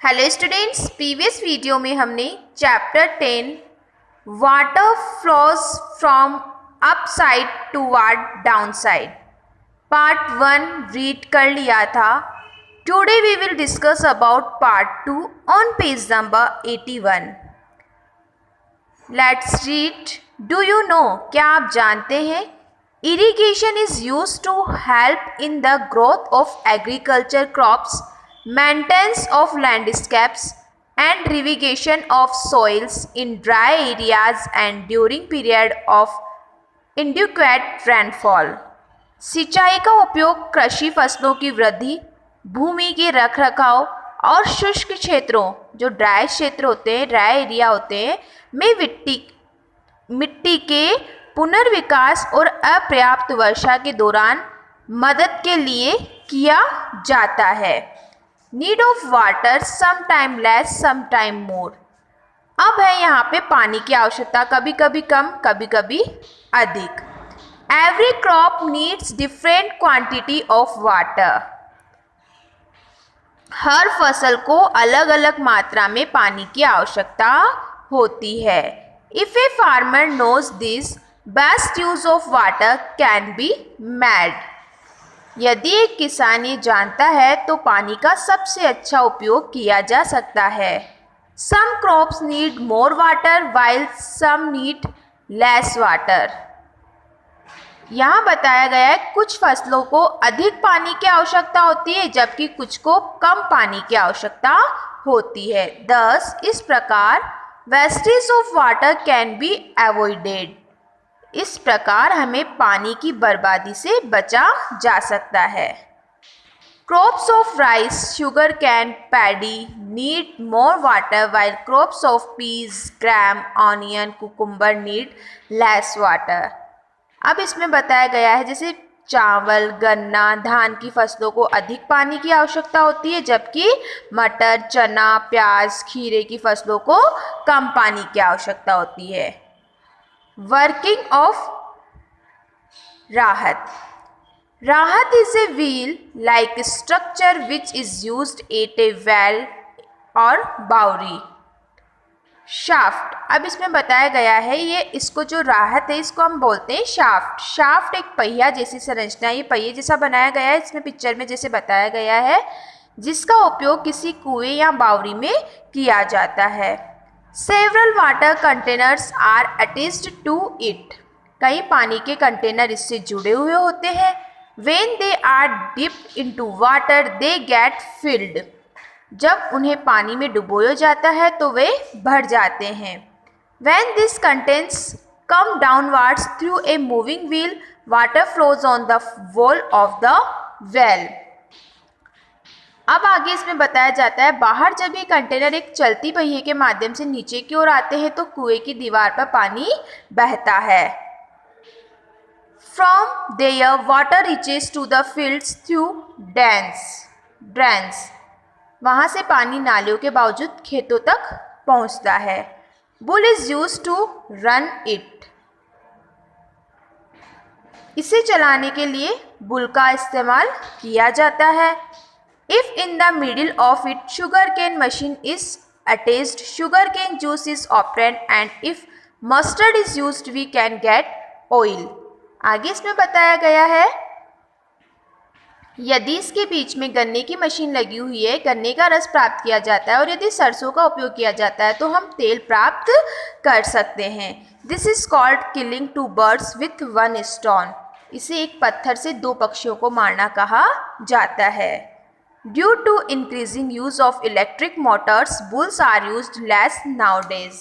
Hello students, previous video में हमने chapter 10 water flows from up side toward down side part 1 read कर लिया था। Today we will discuss about part 2 on page number 81। Let's read. Do you know, क्या आप जानते हैं, irrigation is used to help in the growth of agriculture crops, maintenance of landscapes and irrigation of soils in dry areas and during period of inadequate rainfall। सिंचाई का उपयोग कृषि फसलों की वृद्धि, भूमि के रखरखाव और शुष्क क्षेत्रों, जो ड्राई क्षेत्र होते हैं, ड्राई एरिया होते हैं, में मिट्टी के पुनर्विकास और अपर्याप्त वर्षा के दौरान मदद के लिए किया जाता है। Need of water sometime less sometime more. अब है यहाँ पे पानी की आवश्यकता, कभी कभी कम कभी कभी अधिक। Every crop needs different quantity of water. हर फसल को अलग अलग मात्रा में पानी की आवश्यकता होती है। If a farmer knows this, best use of water can be made. यदि एक किसान ये जानता है तो पानी का सबसे अच्छा उपयोग किया जा सकता है। Some crops need more water while some need less water. यहाँ बताया गया है कुछ फसलों को अधिक पानी की आवश्यकता होती है जबकि कुछ को कम पानी की आवश्यकता होती है। थस इस प्रकार wastage of water can be avoided. इस प्रकार हमें पानी की बर्बादी से बचा जा सकता है। Crops of rice, sugar cane, paddy need more water while crops of peas, gram, onion, cucumber need less water. अब इसमें बताया गया है जैसे चावल, गन्ना, धान की फसलों को अधिक पानी की आवश्यकता होती है जबकि मटर, चना, प्याज, खीरे की फसलों को कम पानी की आवश्यकता होती है। वर्किंग ऑफ राहत। राहत is a wheel like structure which is used eight A well और बाउरी। शाफ्ट। अब इसमें बताया गया है ये इसको जो राहत है इसको हम बोलते हैं शाफ्ट। शाफ्ट एक पहिया जैसी संरचना, ये पहिए जैसा बनाया गया है इसमें पिक्चर में जैसे बताया गया है, जिसका उपयोग किसी कुएं या बावरी में किया जाता है। Several water containers are attached to it। कई पानी के कंटेनर इससे जुड़े हुए होते हैं। When they are dipped into water, they get filled। जब उन्हें पानी में डुबोया जाता है तो वे भर जाते हैं। When this contents come downwards through a moving wheel, water flows on the wall of the well। अब आगे इसमें बताया जाता है बाहर जब ये कंटेनर एक चलती पहिए के माध्यम से नीचे की ओर आते हैं तो कुएं की दीवार पर पानी बहता है। From there water reaches to the fields through drains. वहां से पानी नालियों के बावजूद खेतों तक पहुंचता है। Bull is used to run it. इसे चलाने के लिए बुल का इस्तेमाल किया जाता है। If in the middle of it sugarcane machine is attached, sugarcane juice is obtained and if mustard is used we can get oil। आगे इसमें बताया गया है यदि इसके बीच में गन्ने की मशीन लगी हुई है, गन्ने का रस प्राप्त किया जाता है और यदि सरसों का उपयोग किया जाता है तो हम तेल प्राप्त कर सकते हैं। This is called killing two birds with one stone. इसे एक पत्थर से दो पक्षियों को मारना कहा जाता है। Due to increasing use of electric motors, bulls are used less nowadays।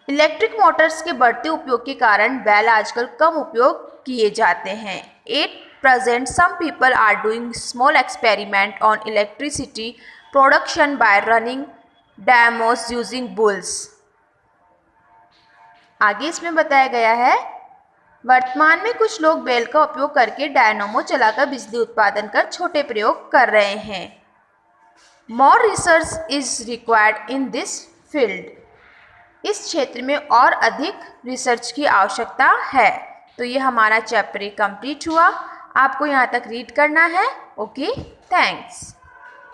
Electric Motors के बढ़ते उपयोग के कारण बैल आजकल कम उपयोग किए जाते हैं। At present, some people are doing small experiment on electricity production by running dynamos using bulls। आगे इसमें बताया गया है वर्तमान में कुछ लोग बैल का उपयोग करके डायनामो चलाकर बिजली उत्पादन कर छोटे प्रयोग कर रहे हैं। More research is required in this field. इस क्षेत्र में और अधिक रिसर्च की आवश्यकता है। तो ये हमारा चैप्टर कंप्लीट हुआ। आपको यहाँ तक रीड करना है। Okay, thanks.